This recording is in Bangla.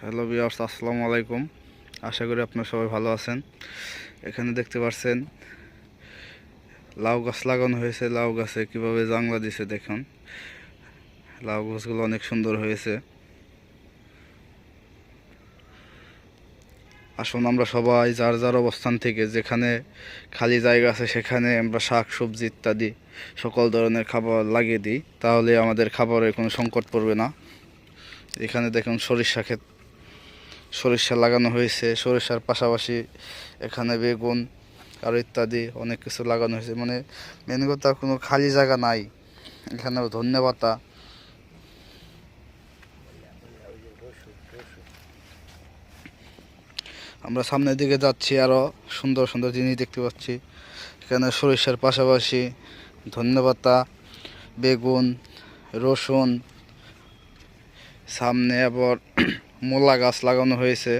হ্যালো ভিউয়ার্স, আসসালামু আলাইকুম। আশা করি আপনারা সবাই ভালো আছেন। এখানে দেখতে পাচ্ছেন লাউ গাছ লাগানো হয়েছে। লাউ গাছে কিভাবে জাংলা দিছে দেখুন। লাউ গাছগুলো অনেক সুন্দর হয়েছে। আসুন আমরা সবাই যার যার অবস্থান থেকে যেখানে খালি জায়গা আছে সেখানে আমরা শাক সবজি ইত্যাদি সকল ধরনের খাবার লাগিয়ে দিই, তাহলে আমাদের খাবারের কোনো সংকট পড়বে না। এখানে দেখুন সরিষা লাগানো হয়েছে। সরিষার পাশাপাশি এখানে বেগুন আরও ইত্যাদি অনেক কিছু লাগানো হয়েছে। মানে মেন কথা, কোনো খালি জায়গা নাই। এখানে ধন্যবাদ। আমরা সামনের দিকে যাচ্ছি, আরও সুন্দর সুন্দর জিনিস দেখতে পাচ্ছি। এখানে সরিষার পাশাপাশি ধন্যবাদ, বেগুন, রসুন, সামনে আবার মূলা গাছ লাগানো হয়েছে।